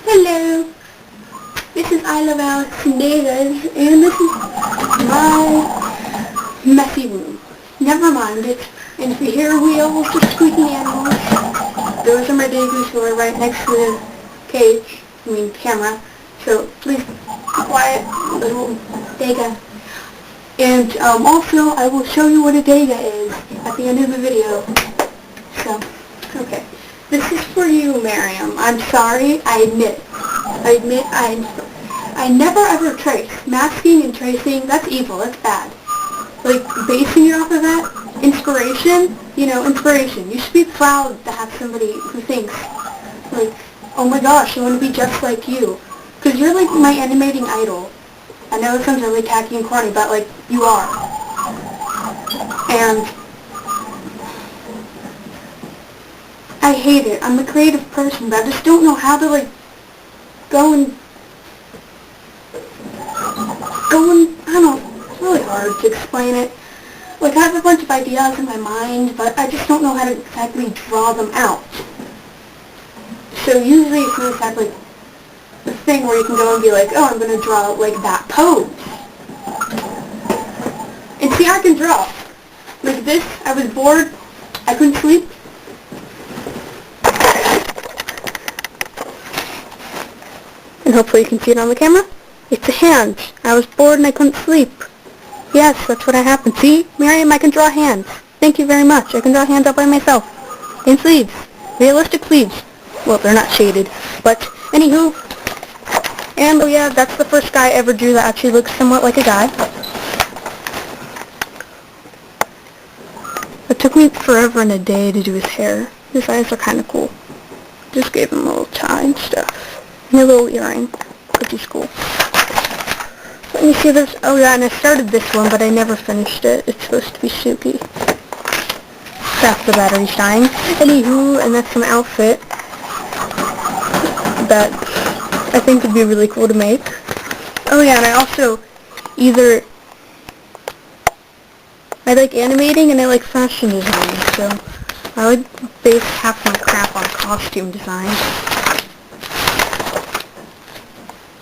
Hello, this is I Love Alex and David, and this is my messy room. Never mind it. And if you hear wheels or squeaking animals, those are my Dagas who are right next to the camera. So please be quiet, little Daga. And also, I will show you what a Daga is at the end of the video. So, okay. This is for you, Miriam. I'm sorry, I admit. I never ever trace. Masking and tracing, that's evil, that's bad. Like, basing it off of that, inspiration. You should be proud to have somebody who thinks, like, oh my gosh, I want to be just like you. Because you're like my animating idol. I know it sounds really tacky and corny, but like, you are. And I hate it. I'm a creative person, but I just don't know how to like go and I don't know, it's really hard to explain it. Like, I have a bunch of ideas in my mind, but I just don't know how to exactly draw them out. So usually it's not exactly the thing where you can go and be like, oh, I'm going to draw like that pose. And see, I can draw. Like this, I was bored, I couldn't sleep. And hopefully you can see it on the camera. It's a hand. I was bored and I couldn't sleep. Yes, that's what happened. See, Miriam, I can draw hands. Thank you very much. I can draw hands all by myself. And sleeves. Realistic sleeves. Well, they're not shaded. But, anywho. And, oh yeah, that's the first guy I ever drew that actually looks somewhat like a guy. It took me forever and a day to do his hair. His eyes are kind of cool. Just gave him a little tie and stuff. And a little earring. Which is cool. Let me see this. Oh yeah, and I started this one, but I never finished it. It's supposed to be Suki. That's the battery's dying. Anywho, and that's some outfit that I think would be really cool to make. Oh yeah, and I also I like animating and I like fashion design, so I would base half my crap on costume design.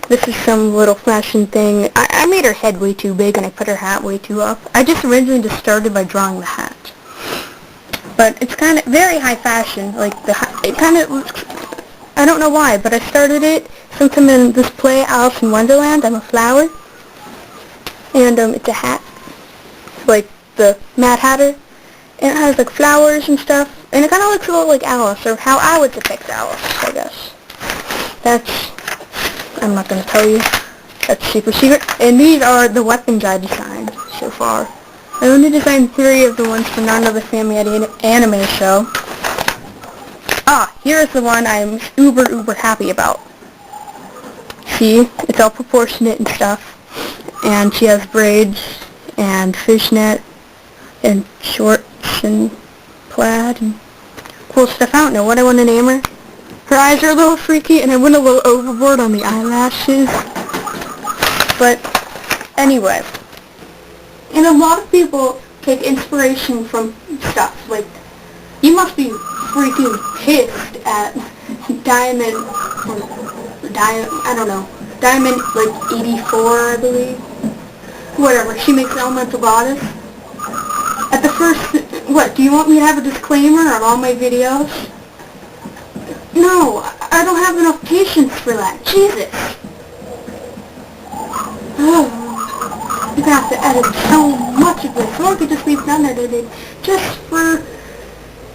This is some little fashion thing. I made her head way too big and I put her hat way too up. I just originally just started by drawing the hat. But it's kind of very high fashion. Like, it kind of looks, I don't know why, but I started it sometime in this play, Alice in Wonderland. I'm a flower. And it's a hat. Like the Mad Hatter. And it has like flowers and stuff. And it kind of looks a little like Alice, or how I would depict Alice, I guess. I'm not going to tell you. That's super secret. And these are the weapons I designed so far. I only designed 3 of the ones for Naruto the Family Anime Show. Here's the one I'm uber happy about. See? It's all proportionate and stuff. And she has braids and fishnet and shorts and plaid and cool stuff. I don't know what I want to name her. Her eyes are a little freaky, and I went a little overboard on the eyelashes. But, anyway. And a lot of people take inspiration from stuff. Like, you must be freaking pissed at Diamond, Diamond, like, 84, I believe. Whatever, she makes Elemental Goddess. At the first, what, do you want me to have a disclaimer on all my videos? No, I don't have enough patience for that. Jesus. Oh, you're gonna have to edit so much of this. Or I could just leave it unedited, just for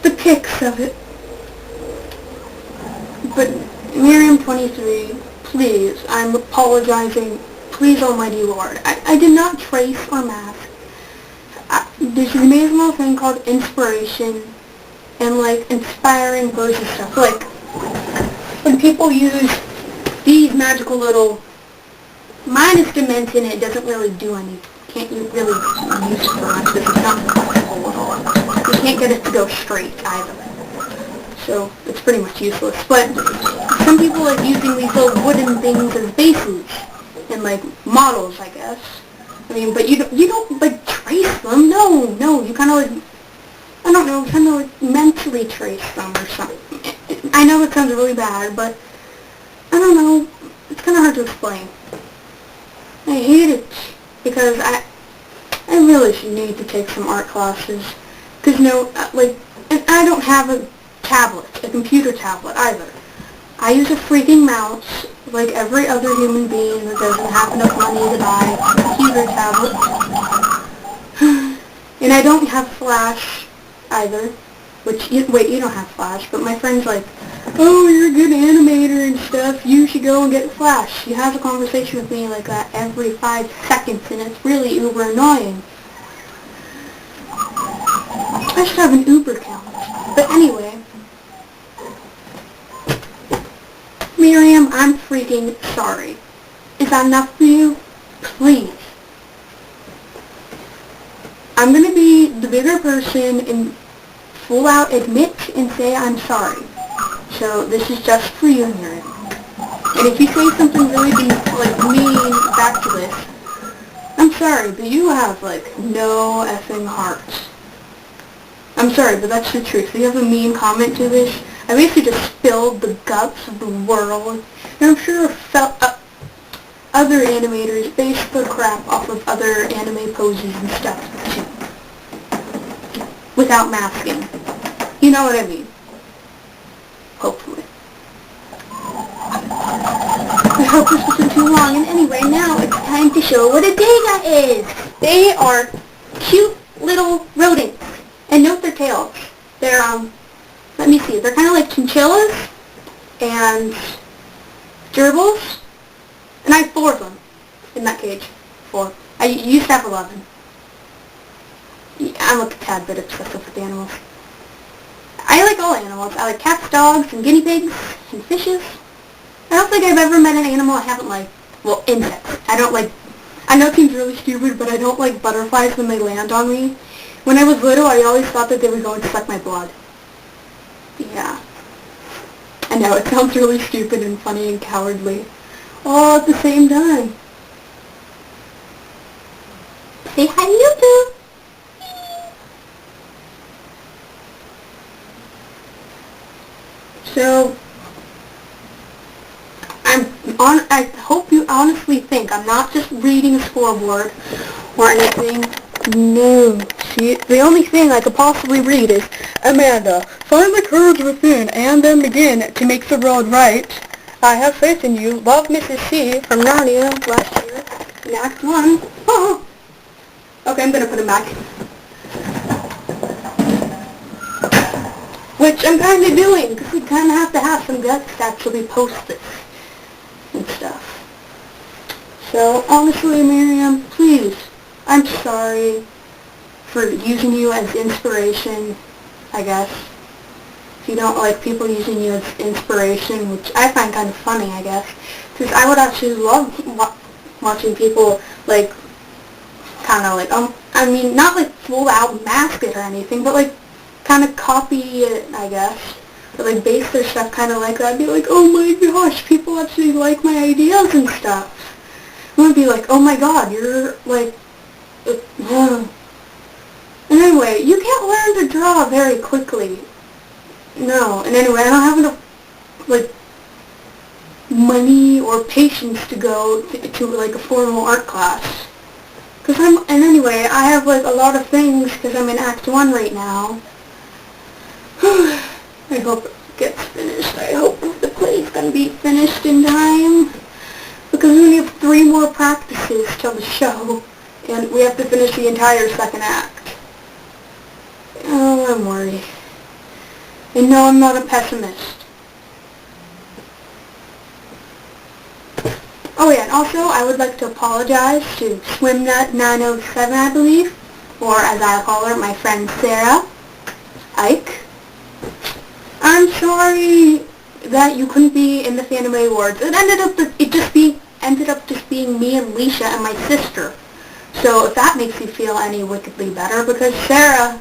the pics of it. But Miriam23, please, I'm apologizing. Please, almighty Lord. I did not trace or mask. There's an amazing little thing called inspiration and like inspiring words and stuff. Like, when people use these magical little, mine is Dimension, it doesn't really do anything. Can't you really use it for much because it's not comfortable at all. You can't get it to go straight either. So it's pretty much useless. But some people like using these little wooden things as bases and like models, I guess. I mean, but you don't like trace them. No, you kind of like, I don't know, kind of like mentally trace them or something. I know it sounds really bad, but I don't know. know how to explain. I hate it because I really should need to take some art classes. Because, and I don't have a tablet, a computer tablet either. I use a freaking mouse like every other human being that doesn't have enough money to buy a computer tablet. And I don't have Flash either, wait, you don't have Flash, but my friend's like, oh, you're a good animator and stuff, you should go and get Flash. She has a conversation with me like that every 5 seconds, and it's really uber annoying. I should have an Uber account. But anyway, Miriam, I'm freaking sorry. Is that enough for you? Please. I'm going to be the bigger person and full out admit and say I'm sorry. So this is just for you, Miriam. And if you say something really mean back to this, I'm sorry, but you have no effing heart. I'm sorry, but that's the truth. If you have a mean comment to this, I basically just spilled the guts of the world. And I'm sure other animators base the crap off of other anime poses and stuff too. Without masking. You know what I mean. Hopefully. I hope this wasn't too long. And anyway, now it's time to show what a Dega is. They are cute little rodents. And note their tails. They're, let me see, they're kind of like chinchillas and gerbils. And I have 4 of them in that cage. 4. I used to have 11. Yeah, I'm a tad bit obsessive with animals. I like all animals. I like cats, dogs, and guinea pigs, and fishes. I don't think I've ever met an animal I haven't liked. Well, insects. I know it seems really stupid, but I don't like butterflies when they land on me. When I was little, I always thought that they were going to suck my blood. Yeah. I know, it sounds really stupid and funny and cowardly. All at the same time. Say hi to YouTube! So, I hope you honestly think I'm not just reading a scoreboard or anything. No. See, the only thing I could possibly read is, Amanda, find the courage within and then begin to make the world right. I have faith in you. Love, Mrs. C. from Narnia last year in Act 1. Oh. Okay, I'm going to put him back. Which I'm kind of doing, because we kind of have to have some guts to actually post this and stuff. So, honestly, Miriam, please, I'm sorry for using you as inspiration, I guess. If you don't like people using you as inspiration, which I find kind of funny, I guess. Because I would actually love watching people, I mean, not full out mask it or anything, but kind of copy it, I guess. Or base their stuff kind of like that. I'd be like, oh my gosh, people actually like my ideas and stuff. I would be like, oh my god, you're And anyway, you can't learn to draw very quickly. No, and anyway, I don't have enough, money or patience to go to a formal art class. And anyway, I have, a lot of things because I'm in Act 1 right now. I hope it gets finished. I hope the play's gonna be finished in time. Because we only have 3 more practices till the show. And we have to finish the entire 2nd act. Oh, I'm worried. And no, I'm not a pessimist. Oh yeah, and also I would like to apologize to SwimNut907, I believe, or as I call her, my friend Sarah Ike. I'm sorry that you couldn't be in the Fanime Awards. It ended up just being me and Leisha and my sister. So if that makes you feel any wickedly better, because Sarah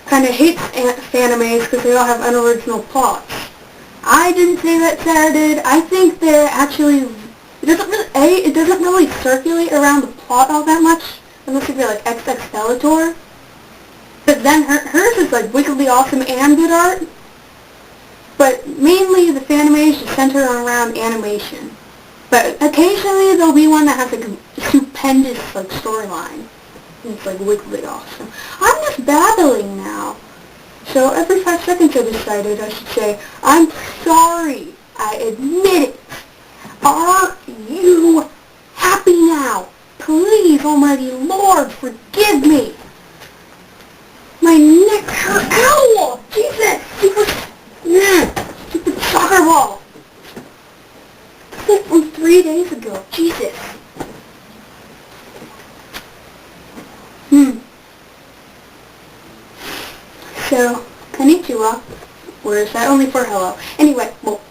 kind of hates Fanimes because they all have unoriginal plots. I didn't say that Sarah did. I think they're actually, it doesn't really circulate around the plot all that much, unless you feel like XX Bellator. But then hers is wickedly awesome and good art. But mainly the Fanimes just center around animation. But occasionally there'll be one that has like a stupendous like storyline. And it's like wickedly awesome. I'm just babbling now. So every 5 seconds I decided I should say, I'm sorry. I admit it. Are you happy now? Please, almighty Lord, forgive me. My neck hurt. Ow! Jesus! Stupid soccer ball. It's like from 3 days ago. Jesus. So, konnichiwa. Or is that only for hello? Anyway, well,